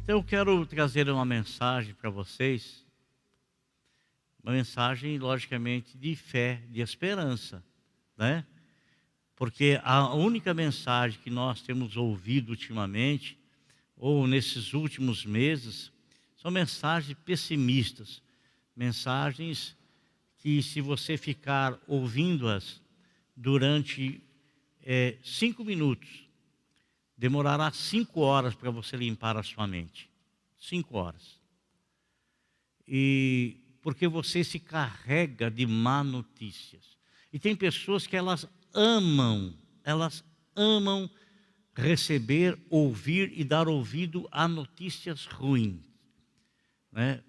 Então eu quero trazer uma mensagem para vocês, uma mensagem, logicamente, de fé, de esperança, né? Porque a única mensagem que nós temos ouvido ultimamente, ou nesses últimos meses, são mensagens pessimistas, mensagens que, se você ficar ouvindo-as durante 5 minutos, demorará 5 horas para você limpar a sua mente. 5 horas. E porque você se carrega de má notícias. E tem pessoas que elas amam receber, ouvir e dar ouvido a notícias ruins, né?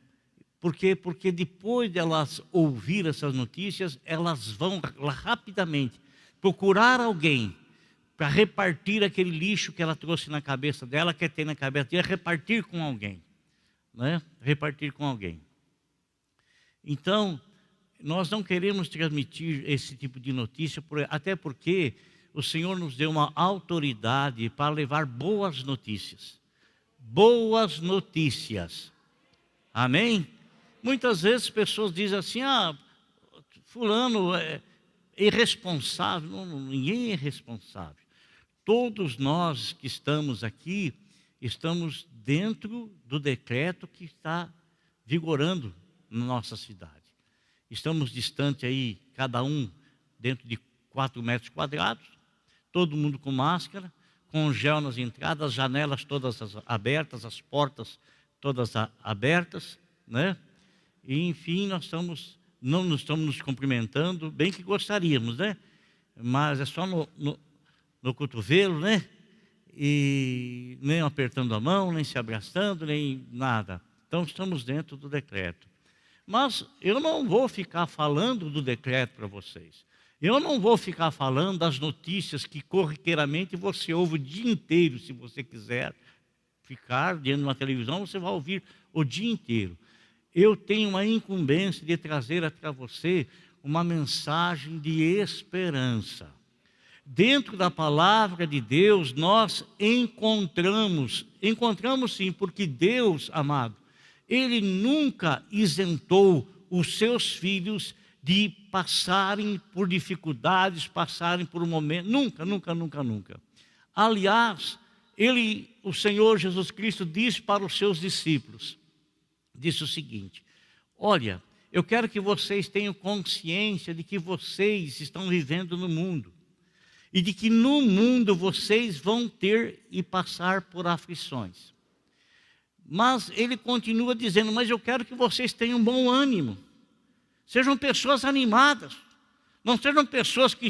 Por quê? Porque depois de elas ouvir essas notícias, elas vão rapidamente procurar alguém para repartir aquele lixo que ela trouxe na cabeça dela, que tem na cabeça dela, repartir com alguém, né? Repartir com alguém. Então, nós não queremos transmitir esse tipo de notícia, até porque o Senhor nos deu uma autoridade para levar boas notícias. Boas notícias. Amém? Muitas vezes pessoas dizem assim, fulano é irresponsável. Não, ninguém é responsável. Todos nós que estamos aqui, estamos dentro do decreto que está vigorando na nossa cidade. Estamos distante aí, cada um dentro de 4 metros quadrados, todo mundo com máscara, com gel nas entradas, as janelas todas abertas, as portas todas abertas, né? E enfim, não estamos nos cumprimentando, bem que gostaríamos, né? Mas é só no cotovelo, né? E nem apertando a mão, nem se abraçando, nem nada. Então estamos dentro do decreto. Mas eu não vou ficar falando do decreto para vocês. Eu não vou ficar falando das notícias que corriqueiramente você ouve o dia inteiro. Se você quiser ficar diante de uma televisão, você vai ouvir o dia inteiro. Eu tenho uma incumbência de trazer até você uma mensagem de esperança. Dentro da palavra de Deus, nós encontramos sim, porque Deus, amado, Ele nunca isentou os seus filhos de passarem por dificuldades, passarem por um momento, nunca. Aliás, o Senhor Jesus Cristo disse para os seus discípulos, disse o seguinte: olha, eu quero que vocês tenham consciência de que vocês estão vivendo no mundo, e de que no mundo vocês vão ter e passar por aflições. Mas ele continua dizendo, mas eu quero que vocês tenham bom ânimo. Sejam pessoas animadas. Não sejam pessoas que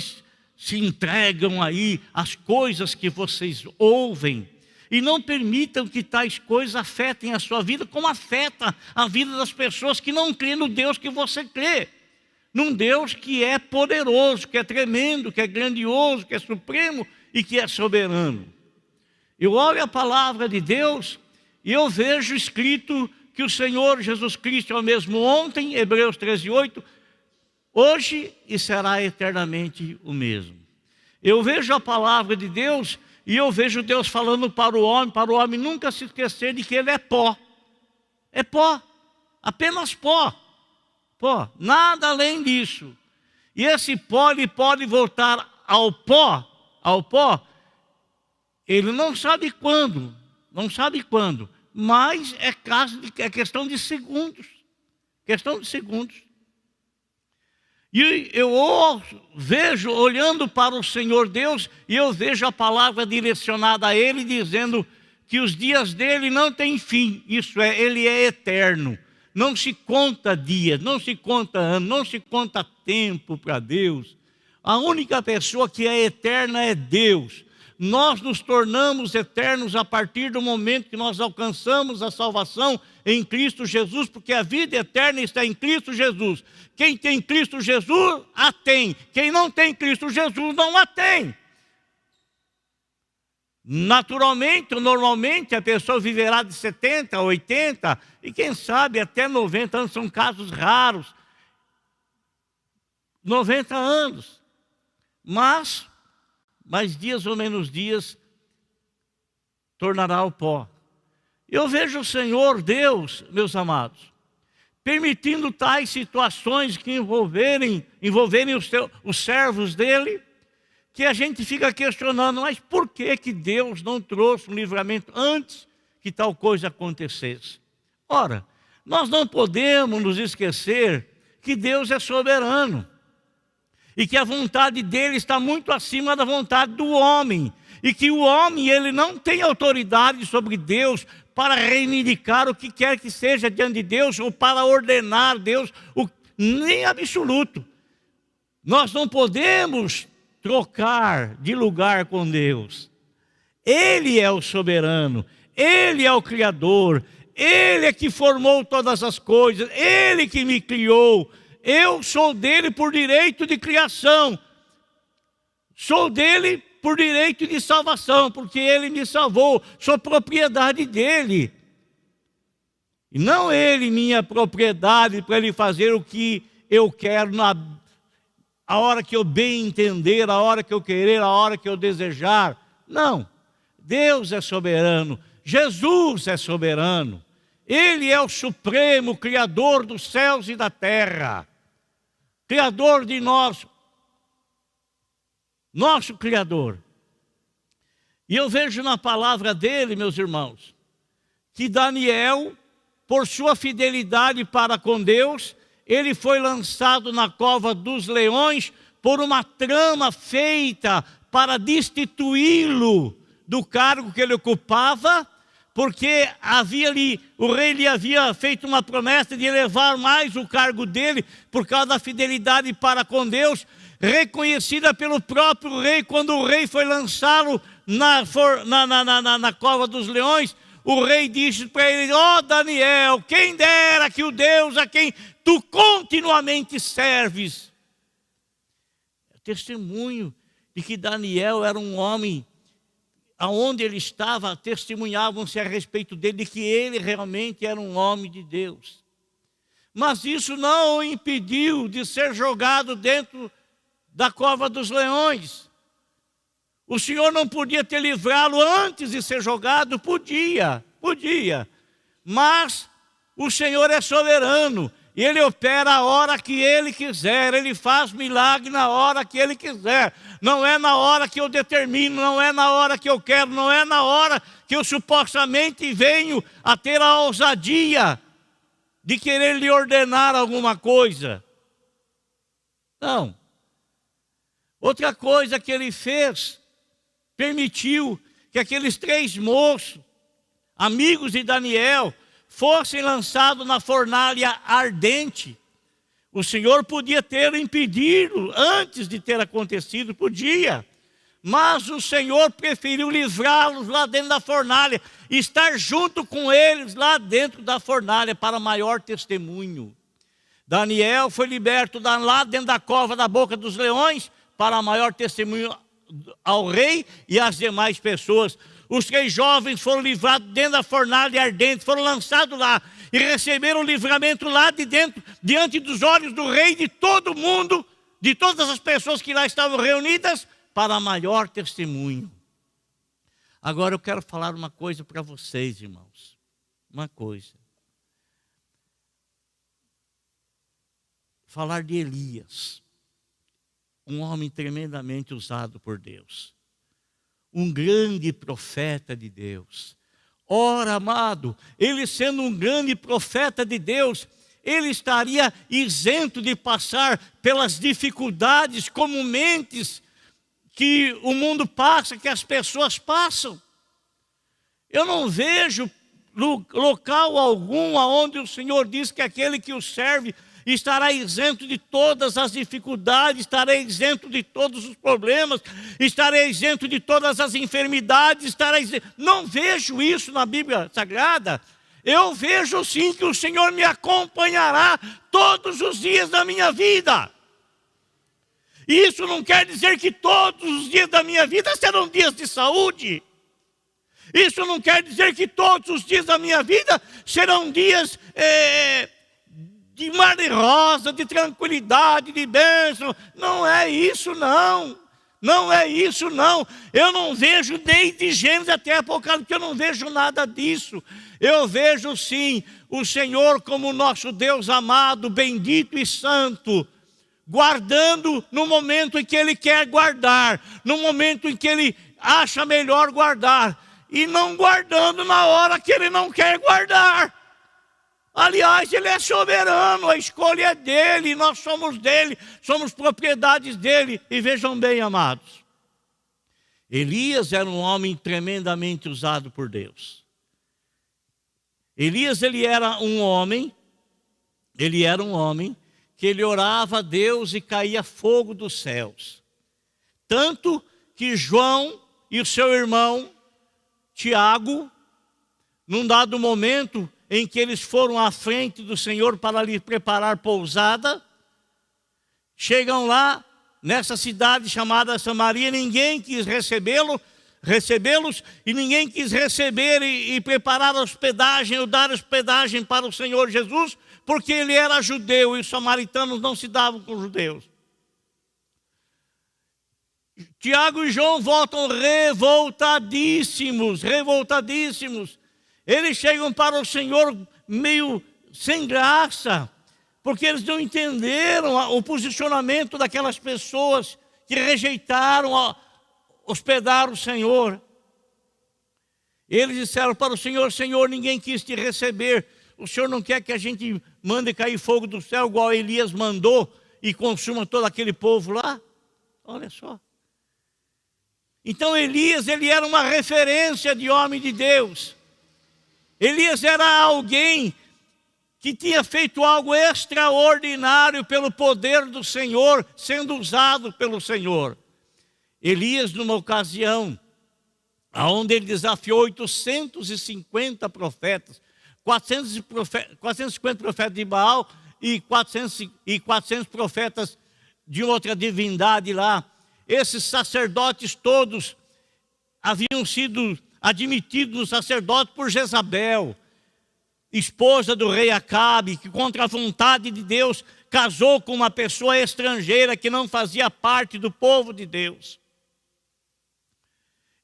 se entregam aí às coisas que vocês ouvem. E não permitam que tais coisas afetem a sua vida, como afeta a vida das pessoas que não crêem no Deus que você crê. Num Deus que é poderoso, que é tremendo, que é grandioso, que é supremo e que é soberano. Eu olho a palavra de Deus e eu vejo escrito que o Senhor Jesus Cristo é o mesmo ontem, Hebreus 13:8, hoje e será eternamente o mesmo. Eu vejo a palavra de Deus e eu vejo Deus falando para o homem nunca se esquecer de que ele é pó. É pó, apenas pó. Pó, nada além disso. E esse pó, ele pode voltar ao pó, ele não sabe quando, mas é questão de segundos. E eu vejo, olhando para o Senhor Deus, e eu vejo a palavra direcionada a Ele, dizendo que os dias dele não têm fim, isso é, Ele é eterno. Não se conta dias, não se conta anos, não se conta tempo para Deus. A única pessoa que é eterna é Deus. Nós nos tornamos eternos a partir do momento que nós alcançamos a salvação em Cristo Jesus, porque a vida eterna está em Cristo Jesus. Quem tem Cristo Jesus, a tem. Quem não tem Cristo Jesus, não a tem. Naturalmente ou normalmente a pessoa viverá de 70, 80 e quem sabe até 90 anos, são casos raros. 90 anos. Mas, mais dias ou menos dias, tornará ao pó. Eu vejo o Senhor Deus, meus amados, permitindo tais situações que envolverem os servos dele, que a gente fica questionando, mas por que Deus não trouxe um livramento antes que tal coisa acontecesse? Ora, nós não podemos nos esquecer que Deus é soberano e que a vontade dele está muito acima da vontade do homem, e que o homem ele não tem autoridade sobre Deus para reivindicar o que quer que seja diante de Deus ou para ordenar Deus, nem absoluto. Nós não podemos trocar de lugar com Deus. Ele é o soberano, Ele é o Criador, Ele é que formou todas as coisas, Ele que me criou. Eu sou dele por direito de criação, sou dele por direito de salvação, porque ele me salvou, sou propriedade dele. E não ele minha propriedade para ele fazer o que eu quero, a hora que eu bem entender, a hora que eu querer, a hora que eu desejar. Não, Deus é soberano, Jesus é soberano. Ele é o supremo Criador dos céus e da terra, Criador de nós, nosso Criador. E eu vejo na palavra dele, meus irmãos, que Daniel, por sua fidelidade para com Deus, ele foi lançado na cova dos leões por uma trama feita para destituí-lo do cargo que ele ocupava, porque o rei lhe havia feito uma promessa de elevar mais o cargo dele por causa da fidelidade para com Deus, reconhecida pelo próprio rei. Quando o rei foi lançá-lo na cova dos leões, o rei disse para ele: ó Daniel, quem dera que o Deus a quem tu continuamente serves. Testemunho de que Daniel era um homem, aonde ele estava, testemunhavam-se a respeito dele, de que ele realmente era um homem de Deus. Mas isso não o impediu de ser jogado dentro da cova dos leões. O Senhor não podia ter livrá-lo antes de ser jogado? Podia. Mas o Senhor é soberano e Ele opera a hora que Ele quiser. Ele faz milagre na hora que Ele quiser. Não é na hora que eu determino, não é na hora que eu quero, não é na hora que eu supostamente venho a ter a ousadia de querer lhe ordenar alguma coisa. Não. Outra coisa que ele fez, permitiu que aqueles 3 moços, amigos de Daniel, fossem lançados na fornalha ardente. O Senhor podia ter impedido antes de ter acontecido, podia. Mas o Senhor preferiu livrá-los lá dentro da fornalha, estar junto com eles lá dentro da fornalha para maior testemunho. Daniel foi liberto lá dentro da cova da boca dos leões para maior testemunho ao rei e às demais pessoas. Os 3 jovens foram livrados dentro da fornalha ardente, foram lançados lá e receberam o livramento lá de dentro, diante dos olhos do rei, de todo mundo, de todas as pessoas que lá estavam reunidas, para maior testemunho. Agora eu quero falar uma coisa para vocês, irmãos. Uma coisa. Falar de Elias, um homem tremendamente usado por Deus, um grande profeta de Deus. Ora, amado, ele sendo um grande profeta de Deus, ele estaria isento de passar pelas dificuldades comumente que o mundo passa, que as pessoas passam. Eu não vejo local algum onde o Senhor diz que aquele que o serve estará isento de todas as dificuldades, estará isento de todos os problemas, estará isento de todas as enfermidades, estará isento. Não vejo isso na Bíblia Sagrada. Eu vejo sim que o Senhor me acompanhará todos os dias da minha vida. Isso não quer dizer que todos os dias da minha vida serão dias de saúde. Isso não quer dizer que todos os dias da minha vida serão dias de mar de rosa, de tranquilidade, de bênção. Não é isso, não. Não é isso, não. Eu não vejo desde Gênesis até Apocalipse, eu não vejo nada disso. Eu vejo sim o Senhor como nosso Deus amado, bendito e santo, guardando no momento em que Ele quer guardar, no momento em que Ele acha melhor guardar, e não guardando na hora que Ele não quer guardar. Aliás, Ele é soberano, a escolha é dEle, nós somos dEle, somos propriedades dEle. E vejam bem, amados, Elias era um homem tremendamente usado por Deus. Elias, ele era um homem que ele orava a Deus e caía fogo dos céus. Tanto que João e o seu irmão Tiago, num dado momento em que eles foram à frente do Senhor para lhe preparar pousada, chegam lá nessa cidade chamada Samaria, ninguém quis recebê-los, e ninguém quis receber e preparar hospedagem ou dar hospedagem para o Senhor Jesus, porque ele era judeu e os samaritanos não se davam com os judeus. Tiago e João voltam revoltadíssimos. Eles chegam para o Senhor meio sem graça, porque eles não entenderam o posicionamento daquelas pessoas que rejeitaram hospedar o Senhor. Eles disseram para o Senhor: Senhor, ninguém quis te receber. O Senhor não quer que a gente mande cair fogo do céu, igual Elias mandou, e consuma todo aquele povo lá? Olha só. Então Elias, ele era uma referência de homem de Deus. Elias era alguém que tinha feito algo extraordinário pelo poder do Senhor, sendo usado pelo Senhor. Elias, numa ocasião, onde ele desafiou 850 profetas, 450 profetas de Baal e 400 profetas de outra divindade lá. Esses sacerdotes todos haviam sido admitidos no sacerdócio por Jezabel, esposa do rei Acabe, que contra a vontade de Deus casou com uma pessoa estrangeira que não fazia parte do povo de Deus.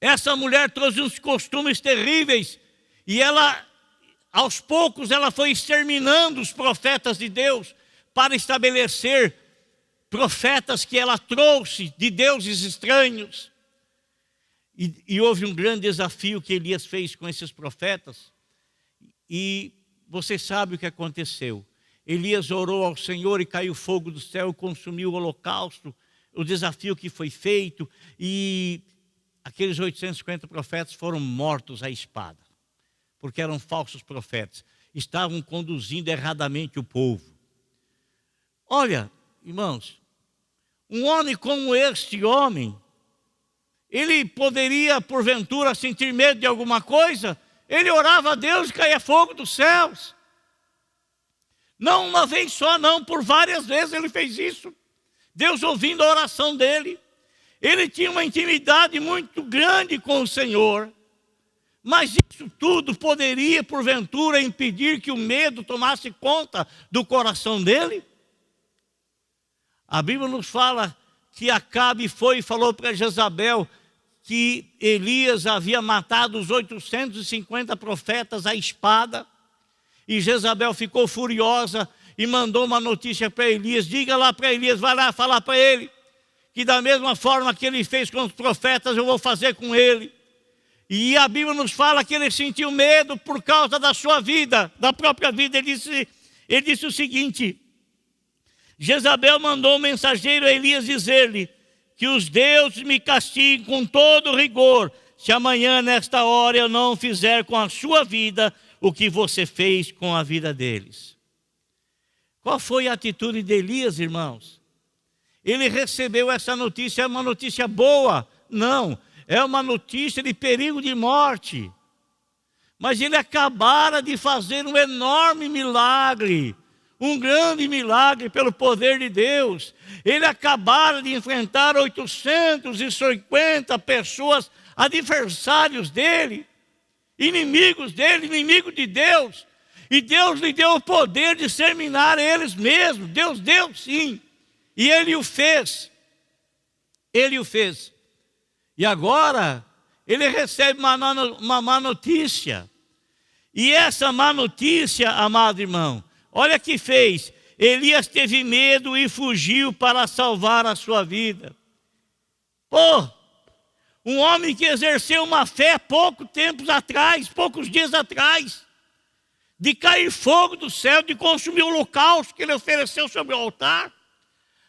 Essa mulher trouxe uns costumes terríveis e ela, aos poucos, ela foi exterminando os profetas de Deus para estabelecer profetas que ela trouxe de deuses estranhos. E houve um grande desafio que Elias fez com esses profetas. E você sabe o que aconteceu. Elias orou ao Senhor e caiu fogo do céu e consumiu o holocausto, o desafio que foi feito. E aqueles 850 profetas foram mortos à espada, porque eram falsos profetas. Estavam conduzindo erradamente o povo. Olha, irmãos, um homem como este homem, ele poderia, porventura, sentir medo de alguma coisa? Ele orava a Deus e caía fogo dos céus. Não uma vez só, não, por várias vezes ele fez isso. Deus ouvindo a oração dele. Ele tinha uma intimidade muito grande com o Senhor. Mas isso tudo poderia, porventura, impedir que o medo tomasse conta do coração dele? A Bíblia nos fala que Acabe foi e falou para Jezabel que Elias havia matado os 850 profetas à espada. E Jezabel ficou furiosa e mandou uma notícia para Elias. Diga lá para Elias, vai lá falar para ele, que da mesma forma que ele fez com os profetas, eu vou fazer com ele. E a Bíblia nos fala que ele sentiu medo por causa da sua vida, da própria vida. Ele disse o seguinte: Jezabel mandou um mensageiro a Elias dizer-lhe que os deuses me castiguem com todo rigor, se amanhã nesta hora eu não fizer com a sua vida o que você fez com a vida deles. Qual foi a atitude de Elias, irmãos? Ele recebeu essa notícia, é uma notícia boa? Não, é uma notícia de perigo de morte. Mas ele acabara de fazer um enorme milagre, um grande milagre pelo poder de Deus. Ele acabara de enfrentar 850 pessoas, adversários dele, inimigos dele, inimigo de Deus. E Deus lhe deu o poder de exterminar eles mesmos. Deus deu sim, e ele o fez. Ele o fez. E agora, ele recebe uma má notícia. E essa má notícia, amado irmão, olha que fez. Elias teve medo e fugiu para salvar a sua vida. Pô, um homem que exerceu uma fé poucos dias atrás, de cair fogo do céu, de consumir o holocausto que ele ofereceu sobre o altar.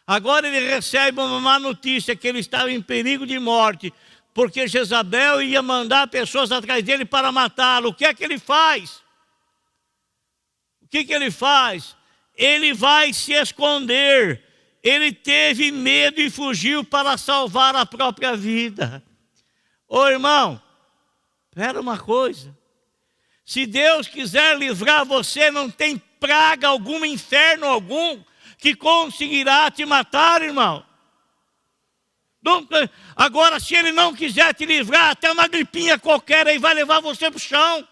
Agora ele recebe uma má notícia que ele estava em perigo de morte, porque Jezabel ia mandar pessoas atrás dele para matá-lo. O que é que ele faz? O que ele faz? Ele vai se esconder. Ele teve medo e fugiu para salvar a própria vida. Ô irmão, espera uma coisa. Se Deus quiser livrar você, não tem praga alguma, inferno algum, que conseguirá te matar, irmão. Agora, se Ele não quiser te livrar, até uma gripinha qualquer aí vai levar você para o chão.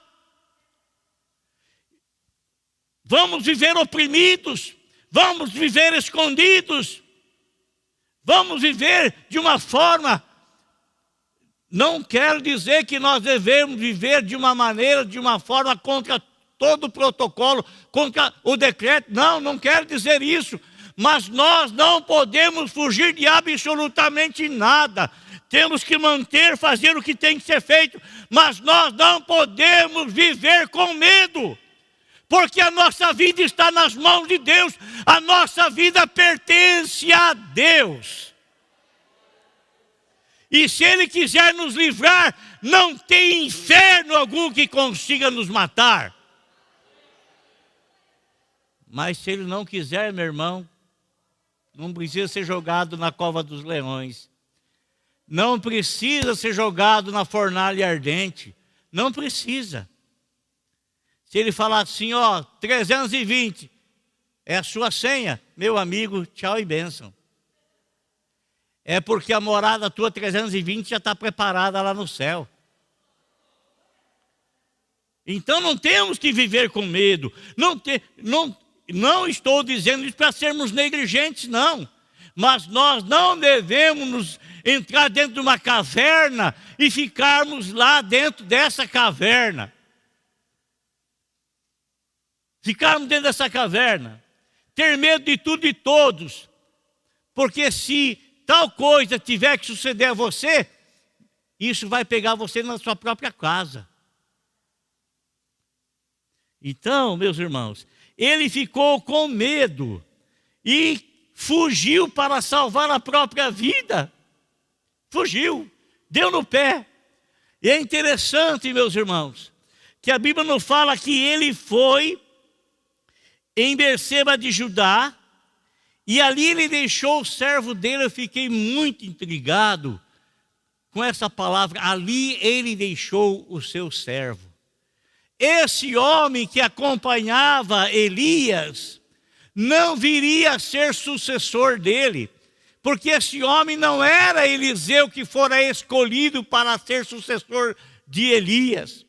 Vamos viver oprimidos, vamos viver escondidos, vamos viver de uma forma. Não quero dizer que nós devemos viver de uma maneira, de uma forma contra todo o protocolo, contra o decreto. Não quero dizer isso. Mas nós não podemos fugir de absolutamente nada. Temos que fazer o que tem que ser feito. Mas nós não podemos viver com medo. Porque a nossa vida está nas mãos de Deus. A nossa vida pertence a Deus. E se Ele quiser nos livrar, não tem inferno algum que consiga nos matar. Mas se Ele não quiser, meu irmão, não precisa ser jogado na cova dos leões. Não precisa ser jogado na fornalha ardente. Não precisa. Se Ele falar assim, 320, é a sua senha, meu amigo, tchau e bênção. É porque a morada tua 320 já está preparada lá no céu. Então não temos que viver com medo. Não estou dizendo isso para sermos negligentes, não. Mas nós não devemos entrar dentro de uma caverna e ficarmos lá dentro dessa caverna. Ficarmos dentro dessa caverna. Ter medo de tudo e todos. Porque se tal coisa tiver que suceder a você, isso vai pegar você na sua própria casa. Então, meus irmãos, ele ficou com medo e fugiu para salvar a própria vida. Fugiu, deu no pé. E é interessante, meus irmãos, que a Bíblia nos fala que ele foi em Berseba de Judá, e ali ele deixou o servo dele. Eu fiquei muito intrigado com essa palavra. Ali ele deixou o seu servo. Esse homem que acompanhava Elias não viria a ser sucessor dele, porque esse homem não era Eliseu que fora escolhido para ser sucessor de Elias.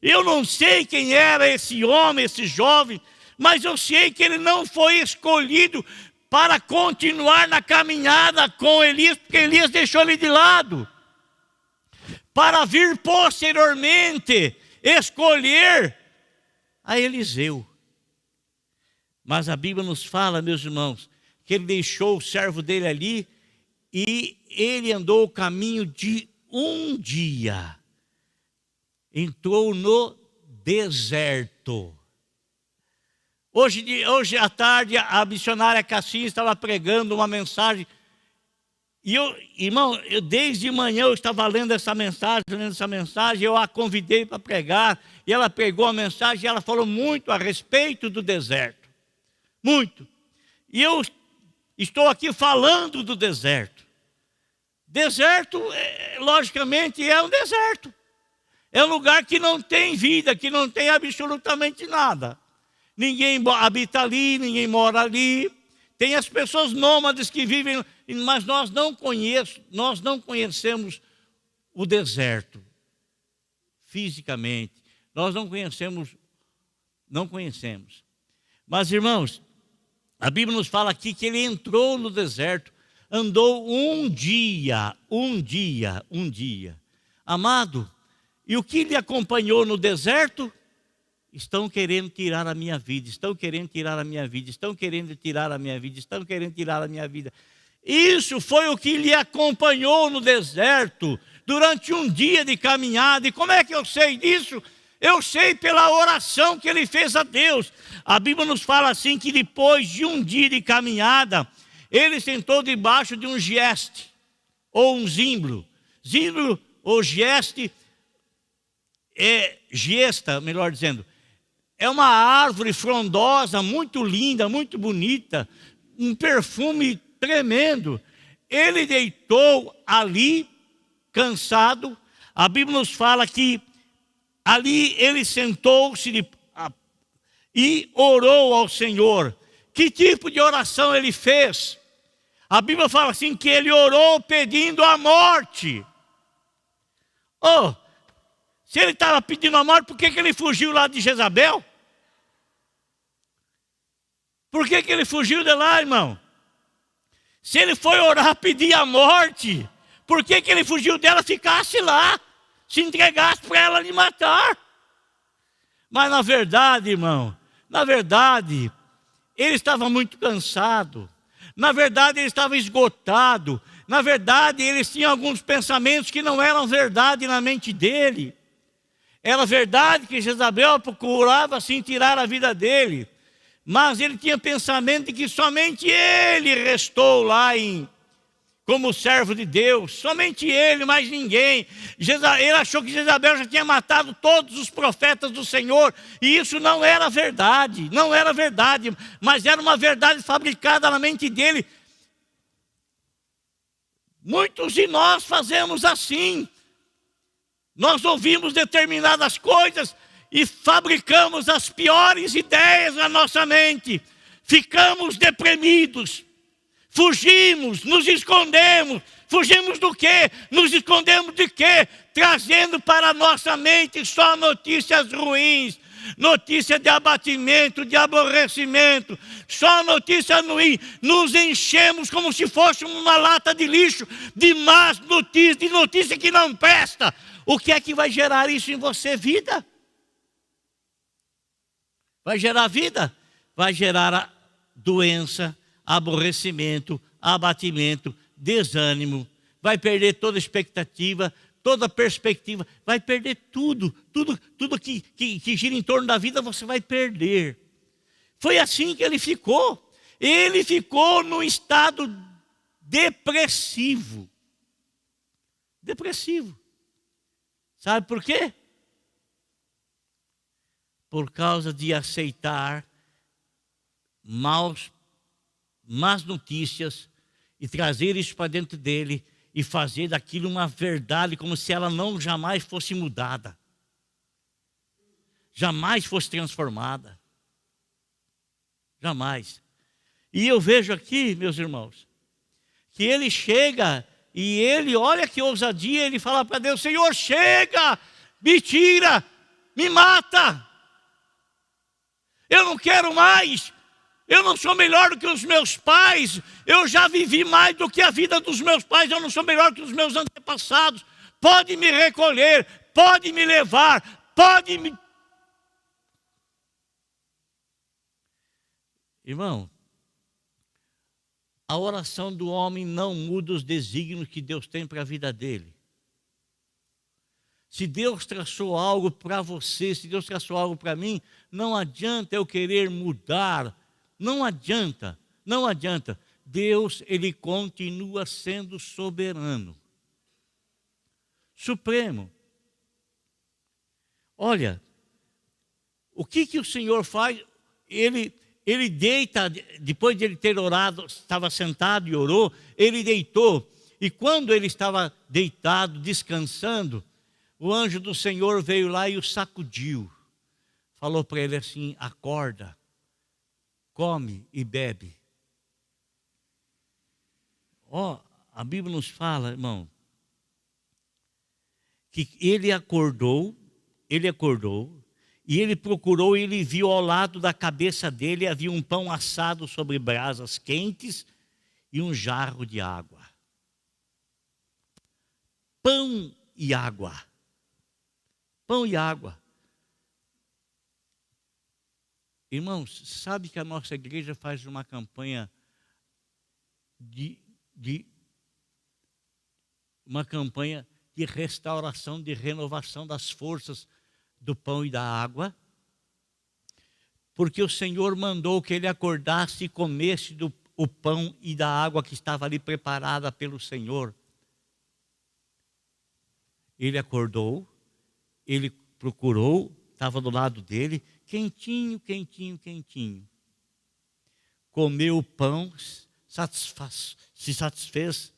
Eu não sei quem era esse homem, esse jovem, mas eu sei que ele não foi escolhido para continuar na caminhada com Elias, porque Elias deixou ele de lado, para vir posteriormente escolher a Eliseu. Mas a Bíblia nos fala, meus irmãos, que ele deixou o servo dele ali e ele andou o caminho de um dia. Entrou no deserto. Hoje à tarde, a missionária Cassinha estava pregando uma mensagem. E desde manhã eu estava lendo essa mensagem, eu a convidei para pregar, e ela pregou a mensagem e ela falou muito a respeito do deserto. Muito. E eu estou aqui falando do deserto. Deserto, logicamente, é um deserto. É um lugar que não tem vida, que não tem absolutamente nada. Ninguém habita ali, ninguém mora ali. Tem as pessoas nômades que vivem, mas nós não conhecemos o deserto fisicamente. Nós não conhecemos. Mas, irmãos, a Bíblia nos fala aqui que ele entrou no deserto. andou um dia. Amado, e o que lhe acompanhou no deserto? Estão querendo tirar a minha vida, estão querendo tirar a minha vida, estão querendo tirar a minha vida, estão querendo tirar a minha vida. Isso foi o que lhe acompanhou no deserto, durante um dia de caminhada. E como é que eu sei disso? Eu sei pela oração que ele fez a Deus. A Bíblia nos fala assim, que depois de um dia de caminhada, ele sentou debaixo de um gieste, ou um zimbro. Zimbro ou gieste, gesta, melhor dizendo, é uma árvore frondosa, muito linda, muito bonita, um perfume tremendo. Ele deitou ali, cansado. A Bíblia nos fala que ali ele sentou-se e orou ao Senhor. Que tipo de oração ele fez? A Bíblia fala assim, que ele orou pedindo a morte. Oh, se ele estava pedindo a morte, por que ele fugiu lá de Jezabel? Por que ele fugiu de lá, irmão? Se ele foi orar, pedir a morte, por que ele fugiu dela, ficasse lá, se entregasse para ela lhe matar? Mas na verdade, irmão, ele estava muito cansado. Na verdade, ele estava esgotado. Na verdade, ele tinha alguns pensamentos que não eram verdade na mente dele. Era verdade que Jezabel procurava assim tirar a vida dele. Mas ele tinha pensamento de que somente ele restou lá como servo de Deus. Somente ele, mais ninguém. Ele achou que Jezabel já tinha matado todos os profetas do Senhor. E isso não era verdade. Não era verdade. Mas era uma verdade fabricada na mente dele. Muitos de nós fazemos assim. Nós ouvimos determinadas coisas e fabricamos as piores ideias na nossa mente. Ficamos deprimidos. Fugimos, nos escondemos. Fugimos do quê? Nos escondemos de quê? Trazendo para a nossa mente só notícias ruins. Notícia de abatimento, de aborrecimento. Só notícia ruim. Nos enchemos como se fosse uma lata de lixo. De más notícias, de notícia que não presta. O que é que vai gerar isso em você? Vida? Vai gerar vida? Vai gerar doença, aborrecimento, abatimento, desânimo. Vai perder toda expectativa, toda perspectiva. Vai perder tudo que gira em torno da vida, você vai perder. Foi assim que ele ficou. Ele ficou num estado depressivo. Depressivo. Sabe por quê? Por causa de aceitar más notícias e trazer isso para dentro dele e fazer daquilo uma verdade, como se ela não jamais fosse mudada, jamais fosse transformada, jamais. E eu vejo aqui, meus irmãos, que ele chega e ele, olha que ousadia, ele fala para Deus: Senhor, chega, me tira, me mata. Eu não quero mais. Eu não sou melhor do que os meus pais. Eu já vivi mais do que a vida dos meus pais. Eu não sou melhor que os meus antepassados. Pode me recolher, pode me levar, pode me... Irmão, a oração do homem não muda os desígnios que Deus tem para a vida dele. Se Deus traçou algo para você, se Deus traçou algo para mim, não adianta eu querer mudar. Não adianta, não adianta. Deus, ele continua sendo soberano, supremo. Olha, o que o Senhor faz? Ele deita, depois de ele ter orado, estava sentado e orou, ele deitou. E quando ele estava deitado, descansando, o anjo do Senhor veio lá e o sacudiu. Falou para ele assim: acorda, come e bebe. A Bíblia nos fala, irmão, que ele acordou, e ele procurou, e ele viu ao lado da cabeça dele, havia um pão assado sobre brasas quentes, e um jarro de água. Pão e água. Pão e água. Irmãos, sabe que a nossa igreja faz uma campanha de restauração, de renovação das forças do pão e da água? Porque o Senhor mandou que ele acordasse e comesse o pão e da água que estava ali preparada pelo Senhor. Ele acordou, ele procurou, estava do lado dele, quentinho, quentinho, quentinho. Comeu o pão, se satisfez,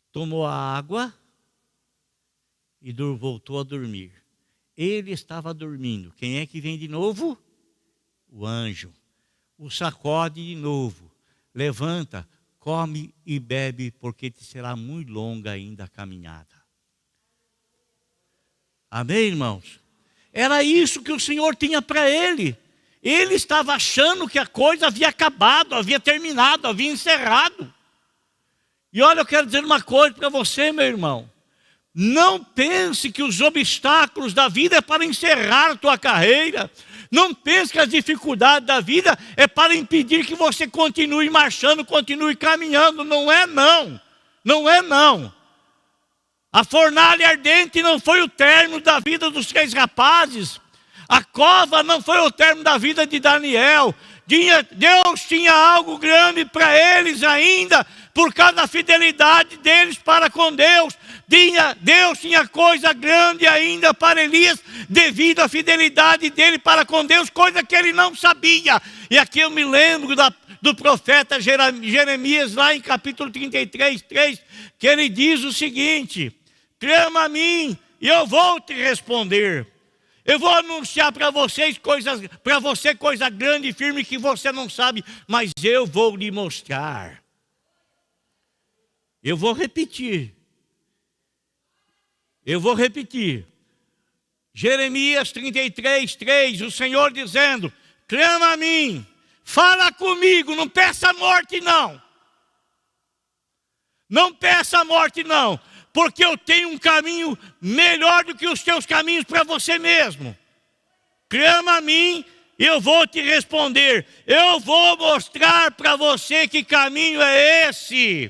tomou a água e voltou a dormir. Ele estava dormindo. Quem é que vem de novo? O anjo. O sacode de novo. Levanta, come e bebe, porque te será muito longa ainda a caminhada. Amém, irmãos? Era isso que o Senhor tinha para ele. Ele estava achando que a coisa havia acabado, havia terminado, havia encerrado. E olha, eu quero dizer uma coisa para você, meu irmão. Não pense que os obstáculos da vida é para encerrar a tua carreira. Não pense que as dificuldades da vida é para impedir que você continue marchando, continue caminhando. Não é não. Não é não. A fornalha ardente não foi o término da vida dos 3 rapazes. A cova não foi o término da vida de Daniel. Deus tinha algo grande para eles ainda, por causa da fidelidade deles para com Deus. Deus tinha coisa grande ainda para Elias, devido à fidelidade dele para com Deus, coisa que ele não sabia. E aqui eu me lembro do profeta Jeremias, lá em capítulo 33, 3, que ele diz o seguinte: clama a mim e eu vou te responder. Eu vou anunciar para você coisa grande e firme que você não sabe, mas eu vou lhe mostrar. Eu vou repetir. Jeremias 33, 3, o Senhor dizendo: clama a mim, fala comigo, não peça a morte não. Não peça a morte não, porque eu tenho um caminho melhor do que os teus caminhos para você mesmo. Clama a mim e eu vou te responder. Eu vou mostrar para você que caminho é esse.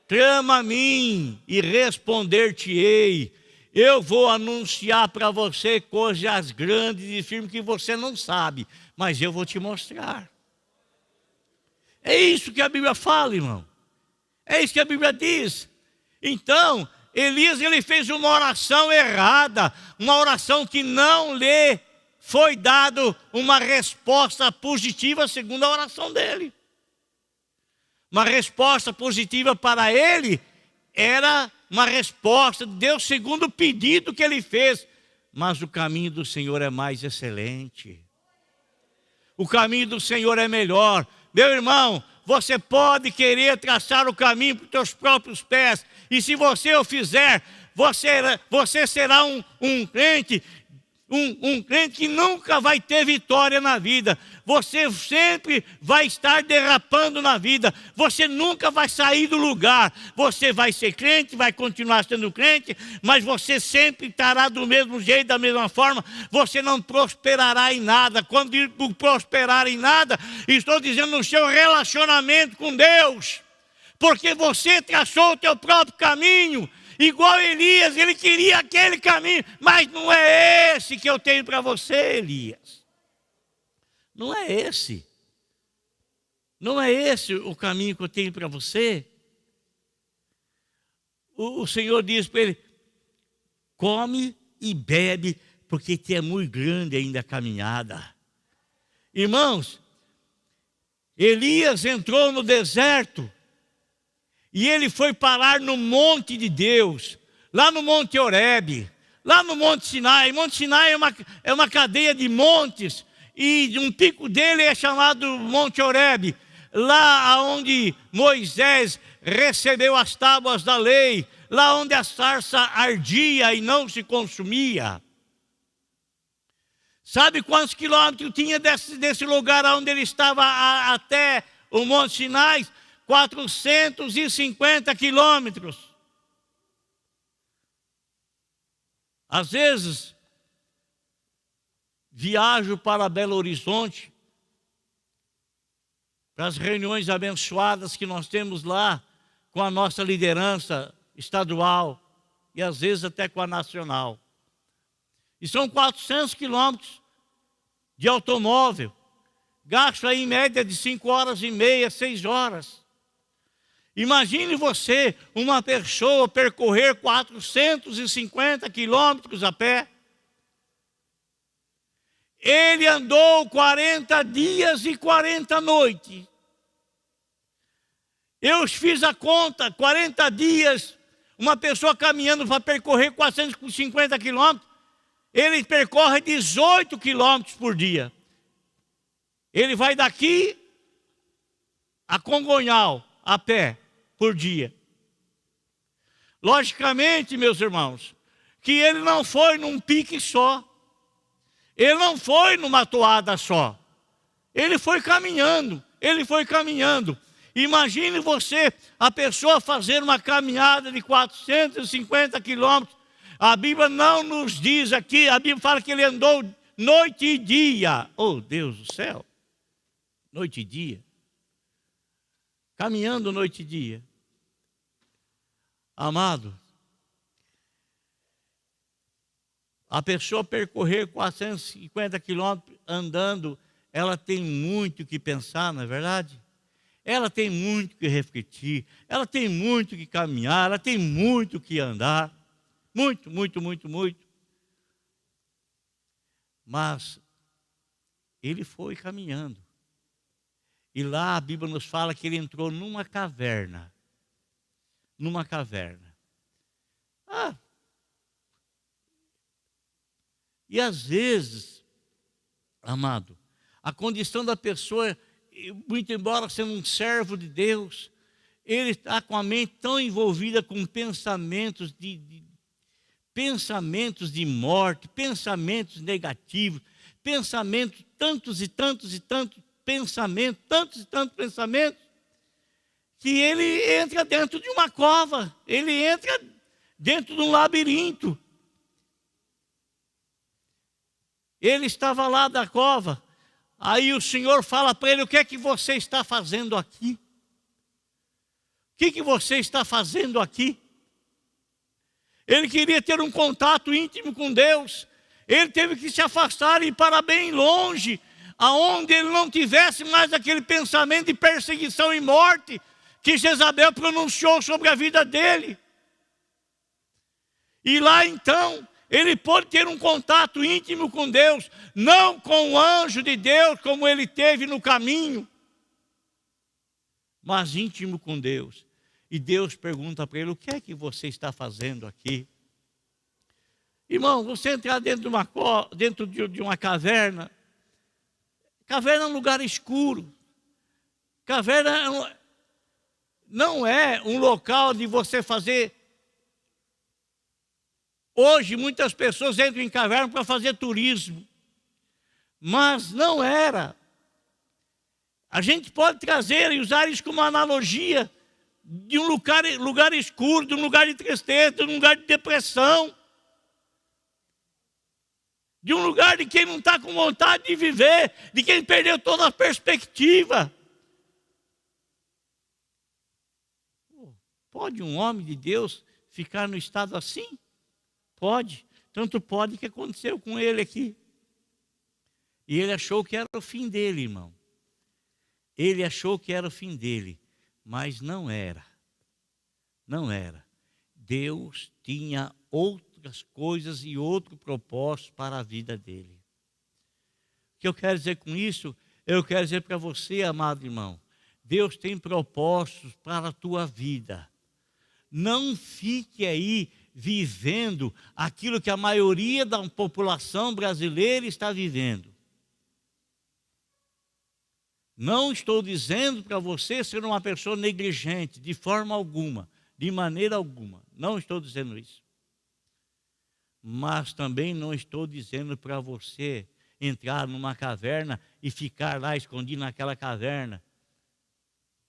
Clama a mim e responder-te-ei. Eu vou anunciar para você coisas grandes e firmes que você não sabe, mas eu vou te mostrar. É isso que a Bíblia fala, irmão. É isso que a Bíblia diz. Então, Elias, ele fez uma oração errada, uma oração que não lhe foi dado uma resposta positiva segundo a oração dele. Uma resposta positiva para ele era uma resposta de Deus segundo o pedido que ele fez. Mas o caminho do Senhor é mais excelente. O caminho do Senhor é melhor. Meu irmão, você pode querer traçar o caminho para os teus próprios pés. E se você o fizer, você será um crente que nunca vai ter vitória na vida. Você sempre vai estar derrapando na vida. Você nunca vai sair do lugar. Você vai ser crente, vai continuar sendo crente, mas você sempre estará do mesmo jeito, da mesma forma. Você não prosperará em nada. Quando digo prosperar em nada, estou dizendo no seu relacionamento com Deus. Porque você traçou o teu próprio caminho. Igual Elias, ele queria aquele caminho, mas não é esse que eu tenho para você, Elias. Não é esse. Não é esse o caminho que eu tenho para você. O Senhor diz para ele: come e bebe, porque te é muito grande ainda a caminhada. Irmãos, Elias entrou no deserto. E ele foi parar no monte de Deus, lá no Monte Horebe, lá no Monte Sinai. Monte Sinai é uma cadeia de montes, e um pico dele é chamado Monte Horebe, lá onde Moisés recebeu as tábuas da lei, lá onde a sarça ardia e não se consumia. Sabe quantos quilômetros tinha desse lugar onde ele estava até o Monte Sinai, 450 quilômetros. Às vezes, viajo para Belo Horizonte, para as reuniões abençoadas que nós temos lá, com a nossa liderança estadual, e às vezes até com a nacional. E são 400 quilômetros de automóvel. Gasto aí em média de 5 horas e meia, 6 horas. Imagine você, uma pessoa, percorrer 450 quilômetros a pé. Ele andou 40 dias e 40 noites. Eu fiz a conta, 40 dias, uma pessoa caminhando para percorrer 450 quilômetros, ele percorre 18 quilômetros por dia. Ele vai daqui a Congonhal, a pé, por dia. Logicamente, meus irmãos, que ele não foi num pique só. Ele não foi numa toada só. Ele foi caminhando, ele foi caminhando. Imagine você, a pessoa fazer uma caminhada de 450 quilômetros. A Bíblia não nos diz aqui, a Bíblia fala que ele andou noite e dia. Oh, Deus do céu! Noite e dia. Caminhando noite e dia. Amado, a pessoa percorrer 450 quilômetros andando, ela tem muito que pensar, não é verdade? Ela tem muito que refletir, ela tem muito que caminhar, ela tem muito que andar. Muito, muito, muito, muito. Mas ele foi caminhando. E lá a Bíblia nos fala que ele entrou numa caverna. Numa caverna. E às vezes, amado, a condição da pessoa, muito embora sendo um servo de Deus, ele está com a mente tão envolvida com pensamentos de morte, pensamentos negativos, pensamentos, tantos e tantos e tantos pensamentos, que ele entra dentro de uma cova, ele entra dentro de um labirinto. Ele estava lá da cova, aí o Senhor fala para ele: o que é que você está fazendo aqui? O que você está fazendo aqui? Ele queria ter um contato íntimo com Deus. Ele teve que se afastar e ir para bem longe, aonde ele não tivesse mais aquele pensamento de perseguição e morte que Jezabel pronunciou sobre a vida dele. E lá então, ele pôde ter um contato íntimo com Deus, não com o anjo de Deus, como ele teve no caminho, mas íntimo com Deus. E Deus pergunta para ele: o que é que você está fazendo aqui? Irmão, você entrar dentro de uma caverna. Caverna é um lugar escuro. Caverna não é um local de você fazer. Hoje muitas pessoas entram em caverna para fazer turismo. Mas não era. A gente pode trazer e usar isso como analogia de um lugar escuro, de um lugar de tristeza, de um lugar de depressão, de um lugar de quem não está com vontade de viver, de quem perdeu toda a perspectiva. Pode um homem de Deus ficar no estado assim? Pode. Tanto pode que aconteceu com ele aqui. E ele achou que era o fim dele, irmão. Ele achou que era o fim dele. Mas não era. Não era. Deus tinha outras coisas e outro propósito para a vida dele. O que eu quero dizer com isso? Eu quero dizer para você, amado irmão, Deus tem propósitos para a tua vida. Não fique aí vivendo aquilo que a maioria da população brasileira está vivendo. Não estou dizendo para você ser uma pessoa negligente, de forma alguma, de maneira alguma. Não estou dizendo isso. Mas também não estou dizendo para você entrar numa caverna e ficar lá escondido naquela caverna,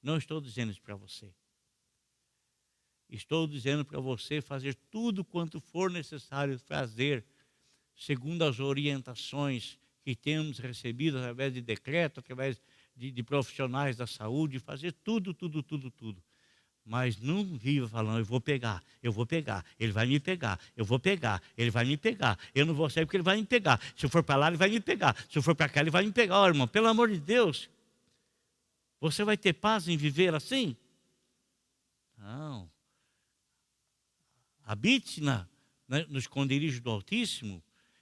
Não estou dizendo isso para você. Estou dizendo para você fazer tudo quanto for necessário fazer, segundo as orientações que temos recebido através de decreto, através de profissionais da saúde, fazer tudo. Mas não viva falando, eu vou pegar, ele vai me pegar, eu vou pegar, ele vai me pegar, eu não vou sair porque ele vai me pegar, se eu for para lá ele vai me pegar, se eu for para cá ele vai me pegar. Ó, irmão, pelo amor de Deus, você vai ter paz em viver assim? Não. Habite no esconderijo do Altíssimo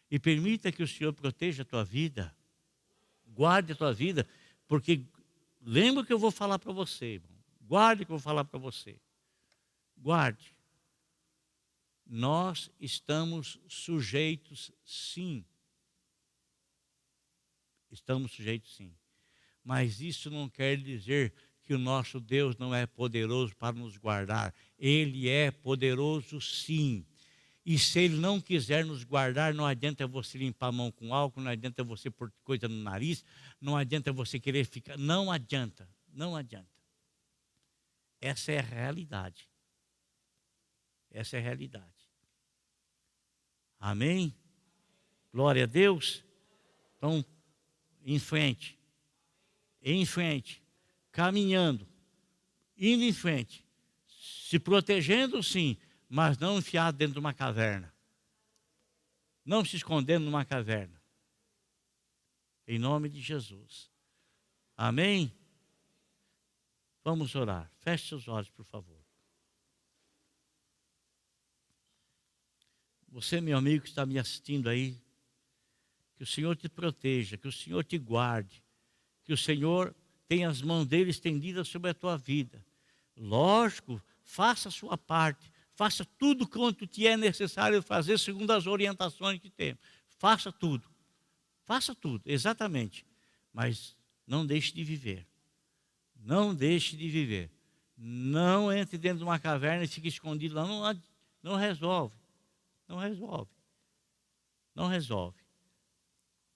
e permita que o Senhor proteja a tua vida, guarde a tua vida, porque lembra que eu vou falar para você, irmão. Guarde o que eu vou falar para você. Guarde. Nós estamos sujeitos, sim. Estamos sujeitos, sim. Mas isso não quer dizer que o nosso Deus não é poderoso para nos guardar. Ele é poderoso, sim. E se Ele não quiser nos guardar, não adianta você limpar a mão com álcool, não adianta você pôr coisa no nariz, não adianta você querer ficar... Não adianta. Essa é a realidade. Essa é a realidade. Amém? Glória a Deus. Então, em frente, caminhando, indo em frente, se protegendo sim, mas não enfiado dentro de uma caverna. Não se escondendo numa caverna. Em nome de Jesus. Amém? Vamos orar. Feche seus olhos, por favor. Você, meu amigo que está me assistindo aí, que o Senhor te proteja, que o Senhor te guarde, que o Senhor tenha as mãos dele estendidas sobre a tua vida. Lógico, faça a sua parte, faça tudo quanto te é necessário fazer segundo as orientações que temos. Faça tudo, exatamente, mas não deixe de viver. Não deixe de viver. Não entre dentro de uma caverna e fique escondido lá. Não resolve.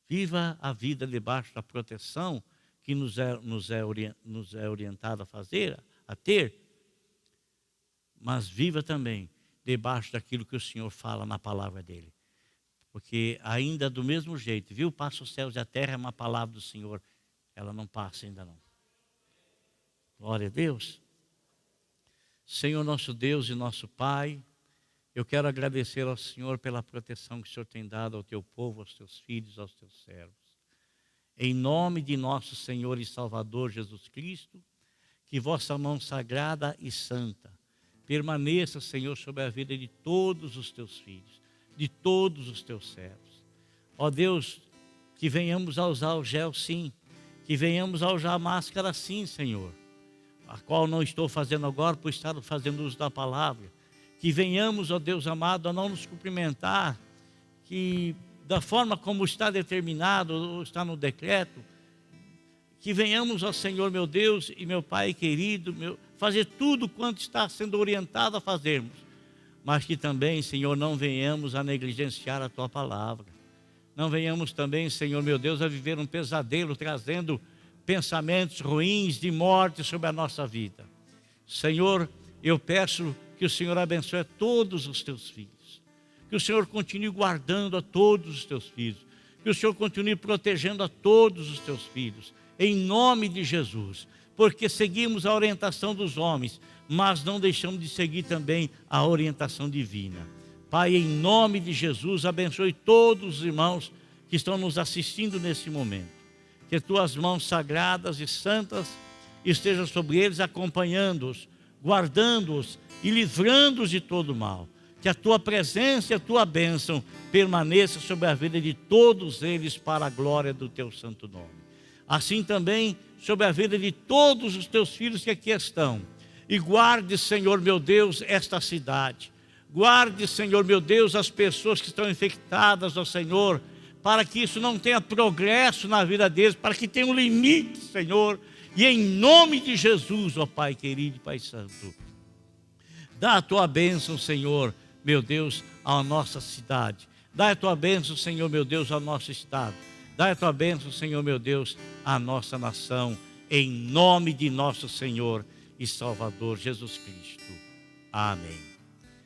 Viva a vida debaixo da proteção que nos é orientado a ter. Mas viva também debaixo daquilo que o Senhor fala na palavra dEle. Porque ainda do mesmo jeito, viu? Passa os céus e a terra, é uma palavra do Senhor. Ela não passa ainda não. Glória a Deus. Senhor nosso Deus e nosso Pai, eu quero agradecer ao Senhor pela proteção que o Senhor tem dado ao teu povo, aos teus filhos, aos teus servos. Em nome de nosso Senhor e Salvador Jesus Cristo, que vossa mão sagrada e santa permaneça, Senhor, sobre a vida de todos os teus filhos, de todos os teus servos. Ó Deus, que venhamos a usar o gel sim, que venhamos a usar a máscara sim, Senhor, a qual não estou fazendo agora por estar fazendo uso da palavra. Que venhamos, ó Deus amado, a não nos cumprimentar, que da forma como está determinado, ou está no decreto, que venhamos, ó Senhor meu Deus e meu Pai querido, fazer tudo quanto está sendo orientado a fazermos, mas que também, Senhor, não venhamos a negligenciar a Tua palavra. Não venhamos também, Senhor meu Deus, a viver um pesadelo, trazendo pensamentos ruins de morte sobre a nossa vida. Senhor, eu peço que o Senhor abençoe a todos os teus filhos, que o Senhor continue guardando a todos os teus filhos, que o Senhor continue protegendo a todos os teus filhos, em nome de Jesus, porque seguimos a orientação dos homens, mas não deixamos de seguir também a orientação divina. Pai, em nome de Jesus, abençoe todos os irmãos que estão nos assistindo nesse momento. Que tuas mãos sagradas e santas estejam sobre eles, acompanhando-os, guardando-os e livrando-os de todo mal. Que a tua presença e a tua bênção permaneça sobre a vida de todos eles para a glória do teu santo nome. Assim também sobre a vida de todos os teus filhos que aqui estão. E guarde, Senhor meu Deus, esta cidade. Guarde, Senhor meu Deus, as pessoas que estão infectadas, ó Senhor, para que isso não tenha progresso na vida deles, para que tenha um limite, Senhor. E em nome de Jesus, ó Pai querido e Pai santo, dá a tua bênção, Senhor, meu Deus, à nossa cidade. Dá a tua bênção, Senhor, meu Deus, ao nosso estado. Dá a tua bênção, Senhor, meu Deus, à nossa nação. em nome de nosso Senhor e Salvador Jesus Cristo. Amém.